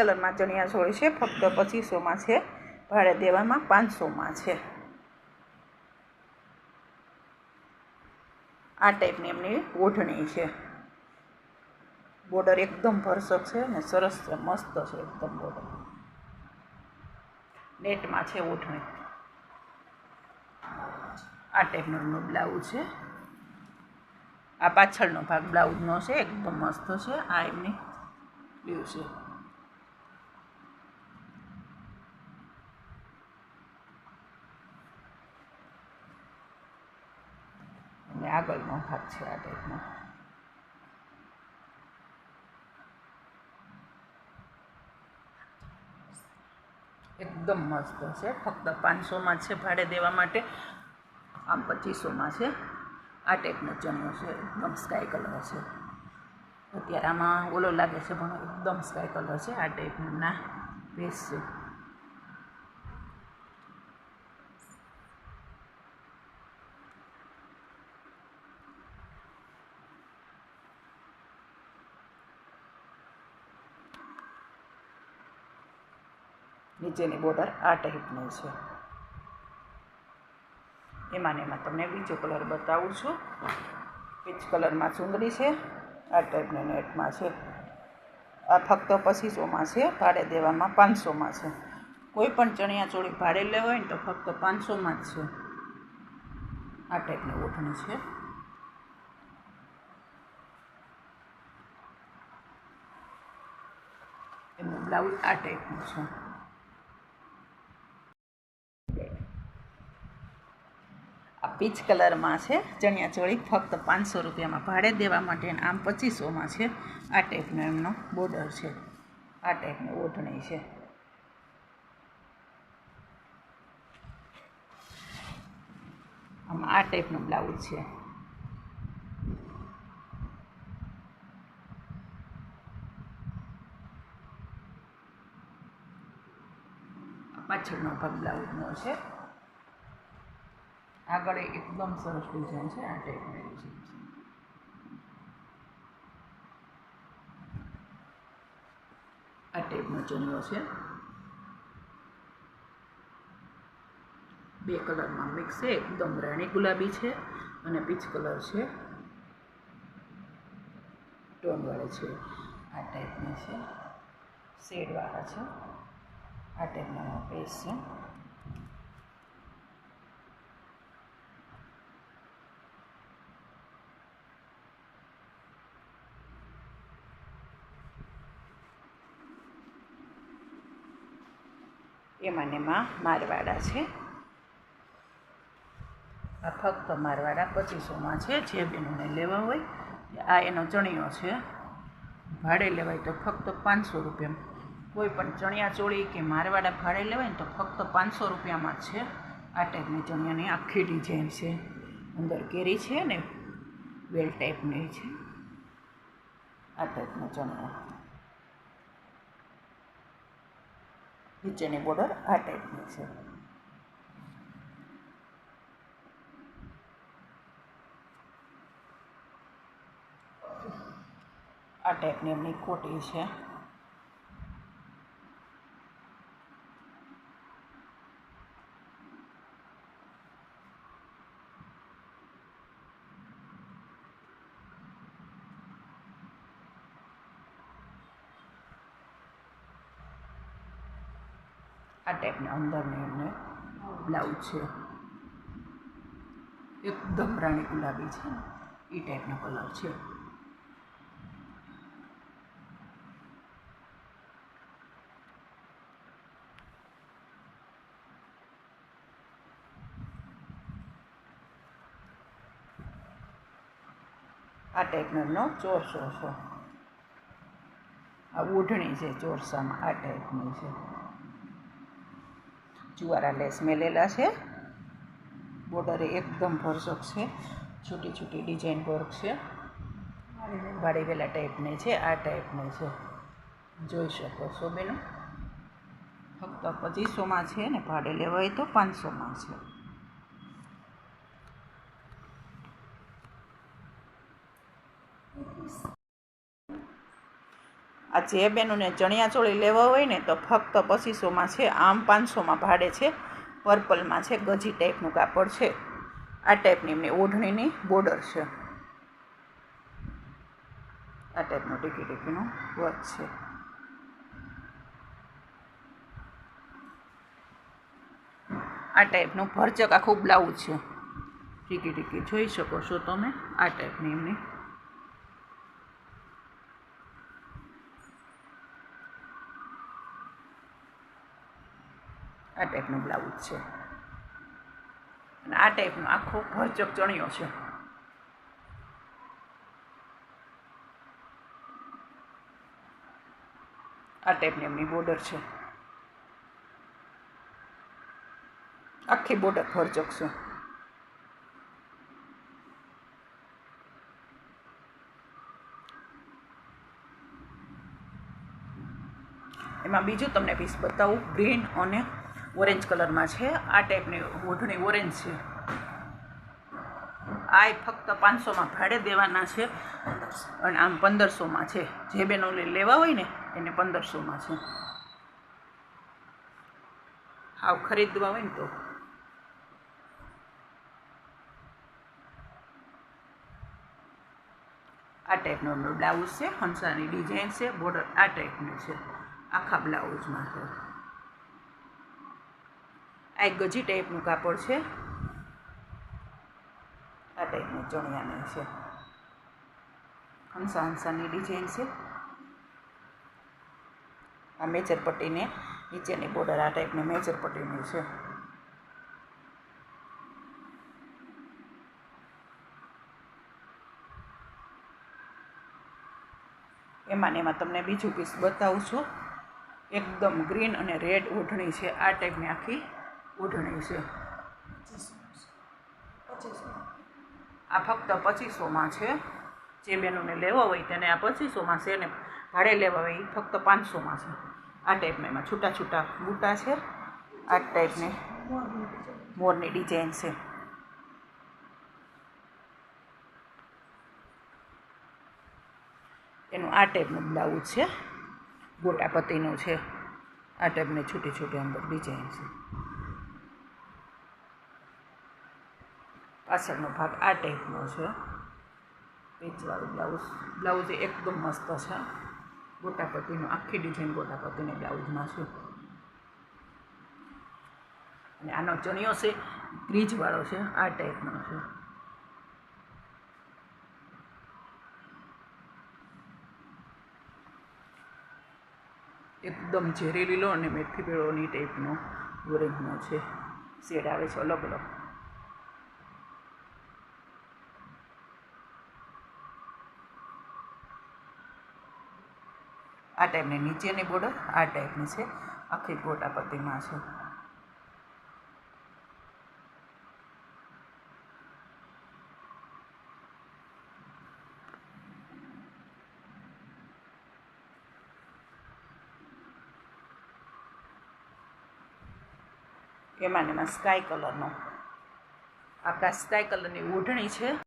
કલરમાં ચણિયાચોળી છે, ફક્ત 2500માં છે, ભાડે દેવામાં 500માં છે. આ ટાઈપની એમની ઓઢણી છે. બોર્ડર એકદમ ભરસક છે ને સરસ છે, મસ્ત છે એકદમ બોર્ડર. નેટમાં છે ઓઢણી. આ ટાઈપનો એમનો બ્લાઉઝ છે. આ પાછળનો ભાગ બ્લાઉઝનો છે, એકદમ મસ્ત છે. આ એમની વ્યૂ છે. અને આગળનો ભાગ છે આ ટાઈપનો. એકદમ મસ્ત છે, ફક્ત 500માં છે ભાડે દેવા માટે. આમ 2500માં છે. આ ટાઈપનો ચણિયો છે, એકદમ સ્કાય કલર છે. અત્યારે આમાં ઓલો લાગે છે પણ એકદમ સ્કાય કલર છે. આ ટાઈપના પીસ છે. નીચેની બોર્ડર આ ટાઈપની છે. એમાં તમને બીજો કલર બતાવું છું. પીચ કલરમાં ચુંદડી છે. આ ટાઈપની નેટમાં છે. આ ફક્ત 2500માં છે, ભાડે દેવામાં 500માં છે. કોઈ પણ ચણિયાચોળી ભાડે લેવા હોય ને તો ફક્ત 500માં જ છે. આ ટાઈપની ઓઢણી છે. એમનું બ્લાઉઝ આ ટાઈપનું છે. આ પીચ કલરમાં છે ચણિયાચોળી, ફક્ત 500 રૂપિયામાં ભાડે દેવા માટે. આમ 2500માં છે. આ ટાઈપનો એમનો બોર્ડર છે. આ ટાઈપની ઓઢણી છે. આમાં આ ટાઈપનું બ્લાઉઝ છે. પાછળનો ભાગ બ્લાઉઝનો છે. આગળ એકદમ સરસ ડિઝાઇન છે. આ ટાઈપની ડિઝાઇન છે. આ ટાઈપનો ચણિયો છે. બે કલરમાં મિક્સ છે, એકદમ રાણી ગુલાબી છે અને પીચ કલર છે. ટોનવાળા છે. આ ટાઈપની છે, શેડવાળા છે. આ ટાઈપનો પીસ છે. એમાં મારવાડા છે. આ ફક્ત મારવાડા 2500માં છે. જે બેનોને લેવા હોય આ એનો ચણિયો છે. ભાડે લેવાય તો ફક્ત 500 રૂપિયામાં. કોઈ પણ ચણિયાચોળી કે મારવાડા ભાડે લેવાય ને તો ફક્ત 500 રૂપિયામાં જ છે. આ ટાઈપની ચણિયાની આખી ડિઝાઇન છે. અંદર કેરી છે ને વેલ ટાઈપની છે. આ ટાઈપનો ચણિયો. નીચેની બોર્ડર આ ટાઈપની છે. આ ટાઈપની એમની કોટી છે. આ ટાઈપની અંદરની એમને બ્લાઉઝ છે. એકદમ રાણી ગુલાબી છે, એ ટાઈપનો કલર છે. આ ટાઈપનો એમનો ચોરસો છે. આ ઓઢણી છે ચોરસામાં. આ ટાઈપની છે. જુવારા લેસ મેલેલા છે. બોર્ડર એકદમ ભરસક છે. છોટી છોટી ડિઝાઇન વર્ક છે. વાળીવેલા ટાઈપની છે. આ ટાઈપની છે. જોઈ શકો છો બેનો. ફક્ત 2500માં છે ને ભાડે લેવાય તો 500માં છે. આ જે બેનોને ચણિયાચોળી લેવા હોય ને તો ફક્ત 2500માં છે, આમ 500માં ભાડે છે. પર્પલમાં છે, ગજી ટાઈપનું કાપડ છે. આ ટાઈપની એમની ઓઢણીની બોર્ડર છે. આ ટાઈપનું ટીકીનું વર્ક છે. આ ટાઈપનું ભરચક આખું બ્લાઉઝ છે. ટીકી જોઈ શકો છો તમે. આ ટાઈપની એમની આ ટાઈપનું બ્લાઉઝ છે અને આ ટાઈપનો આખો ભરચક ચણિયો છે. આ ટાઈપની એમની બોર્ડર છે. આખી બોર્ડર ભરચક છે. એમાં બીજું તમને પીસ બતાવું, ગ્રીન અને ઓરેન્જ કલરમાં છે. આ ટાઈપની ઓઢણી ઓરેન્જ છે. આ ફક્ત 500માં ભાડે દેવાના છે અને આમ 1500માં છે. જે બેનોને લેવા હોય ને એને 1500માં છે. હાવ ખરીદવા હોય ને તો આ ટાઈપનો બ્લાઉઝ છે. હંસાની ડિઝાઇન છે. બોર્ડર આ ટાઈપની છે. આખા બ્લાઉઝમાં છે. આ એક ગજી ટાઈપનું કાપડ છે. આ ટાઈપની ચણિયાની છે. હંસાની ડિઝાઇન છે. આ મેચર પટ્ટીને નીચેની બોર્ડર આ ટાઈપની મેચર પટ્ટીની છે. એમાં તમને બીજું પીસ બતાવું છું. એકદમ ગ્રીન અને રેડ ઓઢણી છે. આ ટાઈપની આખી ઓઢણી છે. આ ફક્ત 2500માં છે. જે બેનોને લેવા હોય તેને આ 2500માં છે ને ભાડે લેવા હોય એ ફક્ત 500માં છે. આ ટાઈપમાં એમાં છૂટા છૂટા બૂટા છે. આ ટાઈપની મોરની ડિઝાઇન છે. એનું આ ટાઈપનું બ્લાઉઝ છે. ગોટા પત્તીનું છે. આ ટાઈપની છૂટી છૂટી અંદર ડિઝાઇન છે. પાછળનો ભાગ આ ટાઈપનો છે. પેચવાળું બ્લાઉઝ એકદમ મસ્ત છે. ગોટા પત્તીનું આખી ડિઝાઇન ગોટા પત્તીની બ્લાઉઝમાં છે. અને આનો ચણિયો છે ક્રીજવાળો છે. આ ટાઈપનો છે. એકદમ ઝેરી લીલો અને મેથી પીળોની ટાઈપનો ઓરેન્જનો છે. શેડ આવે છે અલગ અલગ. આ ટાઈપની નીચેની બોર્ડર આ ટાઈપની છે. આખી ગોટા પટ્ટીમાં છે. એમાં સ્કાય કલરનો આકાશ સ્કાય કલરની ઓઢણી છે.